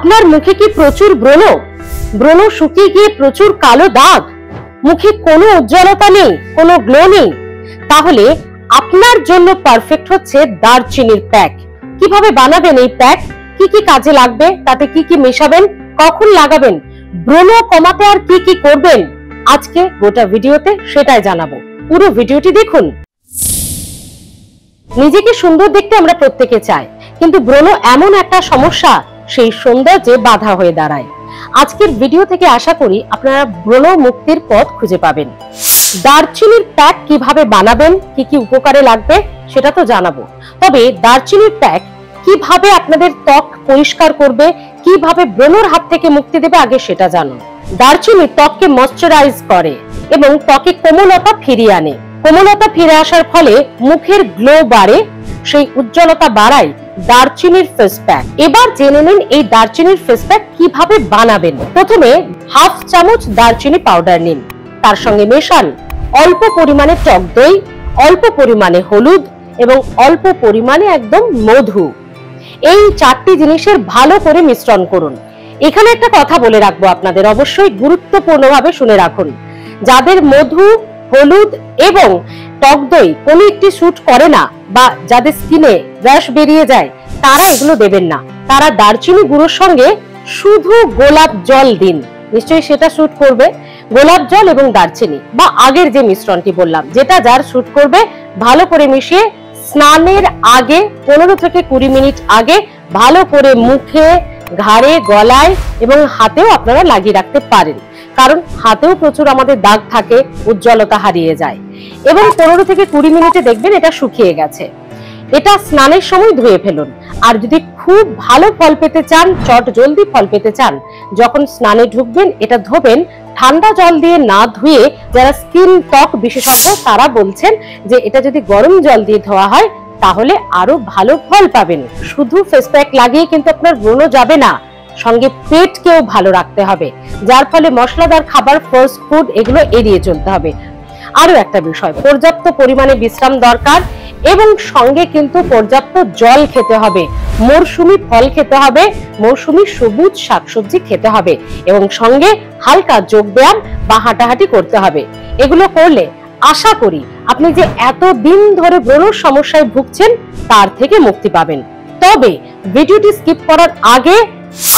আপনার মুখে কি প্রচুর ব্রণ, ব্রণ শুকিয়ে গিয়ে প্রচুর কালো দাগ, মুখে কোনো উজ্জ্বলতা নেই, কোনো গ্লো নেই, তাহলে আপনার জন্য পারফেক্ট হচ্ছে দারচিনির প্যাক। কিভাবে বানাবেন এই প্যাক, কি কি কাজে লাগবে, তাতে কি কি মেশাবেন, কখন লাগাবেন, ব্রণ কমাতে আর কি কি করবেন, আজকে গোটা ভিডিওতে সেটাই জানাবো। পুরো ভিডিওটি দেখুন। নিজেকে সুন্দর দেখতে আমরা প্রত্যেকে চাই, কিন্তু ব্রণ এমন একটা সমস্যা, সেই সৌন্দর্যে বাধা হয়ে দাঁড়ায়। আজকের ভিডিও থেকে আশা করি আপনারা ব্রণ মুক্তির পথ খুঁজে পাবেন। দারচিনির প্যাক কিভাবে বানাবেন, কি কি উপকারে লাগবে সেটা তো জানাবো, তবে দারচিনির প্যাক কিভাবে আপনাদের ত্বক পরিষ্কার করবে, কিভাবে ব্রণের হাত থেকে মুক্তি দেবে, আগে সেটা জানুন। দারচিনি ত্বককে ময়শ্চারাইজ করে এবং ত্বকে কোমলতা ফিরিয়ে আনে। কোমলতা ফিরে আসার ফলে মুখের গ্লো বাড়ে, সেই উজ্জ্বলতা বাড়ায় দারচিনির ফেস প্যাক। এবার জেনে নিন এই দারচিনির ফেস প্যাক কিভাবে বানাবেন। প্রথমে হাফ চামচ দারচিনি পাউডার নিন, তার সঙ্গে মেশান অল্প পরিমাণে টক দই, অল্প পরিমাণে হলুদ এবং অল্প পরিমাণে একদম মধু। এই চারটি জিনিসের ভালো করে মিশ্রণ করুন। এখানে একটা কথা বলে রাখবো আপনাদের, অবশ্যই গুরুত্বপূর্ণভাবে শুনে রাখুন। যাদের মধু, হলুদ এবং টক দই কোনো একটি স্যুট করে না বা যাদের স্কিনে র্যাশ বেরিয়ে যায়, তারা এগুলো দেবেন না। তারা দারচিনি গুঁড়োর সঙ্গে শুধু গোলাপ জল দিন, নিশ্চয়ই সেটা স্যুট করবে। গোলাপ জল এবং দারচিনি বা আগের যে মিশ্রণটি বললাম, যেটা যার স্যুট করবে, ভালো করে মিশিয়ে স্নানের আগে 15 থেকে 20 মিনিট আগে ভালো করে মুখে, ঘাড়ে, গলায় এবং হাতেও আপনারা লাগিয়ে রাখতে পারেন, কারণ হাতেও প্রচুর আমাদের দাগ থাকে, উজ্জ্বলতা হারিয়ে যায়। এবং 15 থেকে 20 মিনিটে দেখবেন এটা শুকিয়ে গেছে। এটা স্নানের সময় ধুয়ে ফেলুন। আর যদি খুব ভালো ফল পেতে চান, চট জলদি ফল পেতে চান, যখন স্নানে ঢুকবেন এটা ধোবেন ঠান্ডা জল দিয়ে না ধুয়ে। যারা স্কিন ত্বক বিশেষজ্ঞ তারা বলছেন যে এটা যদি গরম জল দিয়ে ধোয়া হয় তাহলে আরো ভালো ফল পাবেন। শুধু ফেস প্যাক লাগিয়ে কিন্তু আপনার ব্রণ যাবে না, সঙ্গে পেটকেও ভালো রাখতে হবে, যার ফলে মশলাদার খাবার, ফাস্ট ফুড এগুলো এড়িয়ে চলতে হবে। আরো একটা বিষয়, পর্যাপ্ত পরিমাণে বিশ্রাম দরকার এবং সঙ্গে কিন্তু পর্যাপ্ত জল খেতে হবে, মৌসুমী ফল খেতে হবে, মৌসুমী সবুজ শাকসবজি খেতে হবে এবং সঙ্গে হালকা যোগ ব্যায়াম বা হাঁটাহাঁটি করতে হবে। এগুলো করলে আশা করি আপনি যে এতদিন ধরে ব্রণের সমস্যায় ভুগছেন তার থেকে মুক্তি পাবেন। তবে ভিডিওটি স্কিপ করার আগে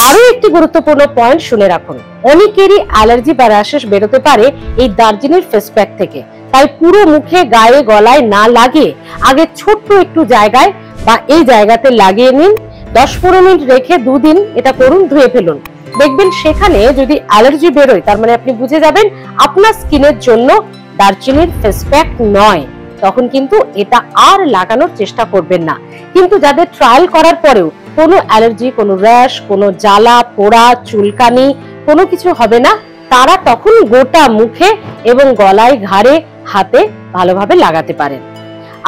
আরো একটি গুরুত্বপূর্ণ পয়েন্ট শুনে রাখুন। অনেকেরই অ্যালার্জি বা র্যাশেস বেরোতে পারে এই দারচিনির ফেস প্যাক থেকে, তাই পুরো মুখে, গায়ে, গলায় না লাগিয়ে আগে ছোট্ট একটু জায়গায় বা এই জায়গাতে লাগিয়ে নিন। 10-15 মিনিট রেখে 2 দিন এটা করুন, ধুয়ে ফেলুন। দেখবেন সেখানে যদি অ্যালার্জি বেরোয়, তার মানে আপনি বুঝে যাবেন আপনার স্কিনের জন্য দারচিনির ফেস প্যাক নয়, তখন কিন্তু এটা আর লাগানোর চেষ্টা করবেন না। কিন্তু যাদের ট্রায়াল করার পরেও কোনো অ্যালার্জি, কোনো র্যাশ, কোনো জ্বালা পোড়া, চুলকানি কোনো কিছু হবে না, তারা তখন গোটা মুখে এবং গলায়, ঘাড়ে, হাতে ভালোভাবে লাগাতে পারেন।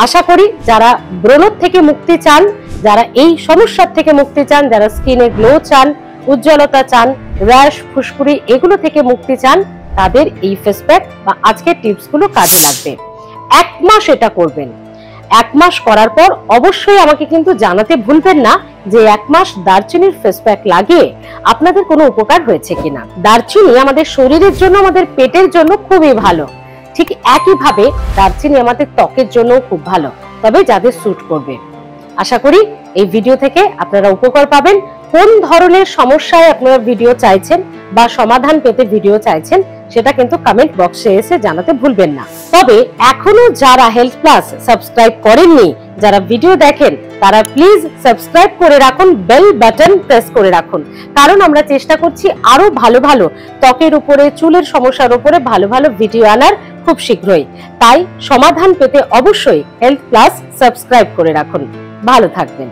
আশা করি যারা ব্রণ থেকে মুক্তি চান, যারা এই সমস্যার থেকে মুক্তি চান, যারা স্কিনে গ্লো চান, উজ্জ্বলতা চান, র্যাশ, ফুসকুড়ি এগুলো থেকে মুক্তি চান, তাদের এই ফেস প্যাক বা আজকের টিপসগুলো কাজে লাগবে। 1 মাস এটা করবেন। 1 মাস করার পর অবশ্যই আমাকে কিন্তু জানাতে ভুলবেন না যে 1 মাস দারচিনির ফেস প্যাক লাগিয়ে আপনাদের কোনো উপকার হয়েছে কিনা। দারচিনি আমাদের শরীরের জন্য, আমাদের পেটের জন্য খুবই ভালো, ঠিক একইভাবে দারচিনি আমাদের ত্বকের জন্য খুব ভালো, তবে যাদের স্যুট করবে। আশা করি এই ভিডিও থেকে আপনারা উপকার পাবেন। কোন ধরনের সমস্যায় আপনারা ভিডিও চাইছেন বা সমাধান পেতে ভিডিও চাইছেন সেটা কিন্তু কমেন্ট বক্সে এসে জানাতে ভুলবেন না। তবে এখনো যারা হেলথ প্লাস সাবস্ক্রাইব করেননি, যারা ভিডিও দেখেন, তারা প্লিজ সাবস্ক্রাইব করে রাখুন, বেল বাটন প্রেস করে রাখুন, কারণ আমরা চেষ্টা করছি আরো ভালো ভালো ত্বকের উপরে, চুলের সমস্যার উপরে ভালো ভালো ভিডিও আনার খুব শীঘ্রই। তাই সমাধান পেতে অবশ্যই হেলথ প্লাস সাবস্ক্রাইব করে রাখুন। ভালো থাকবেন।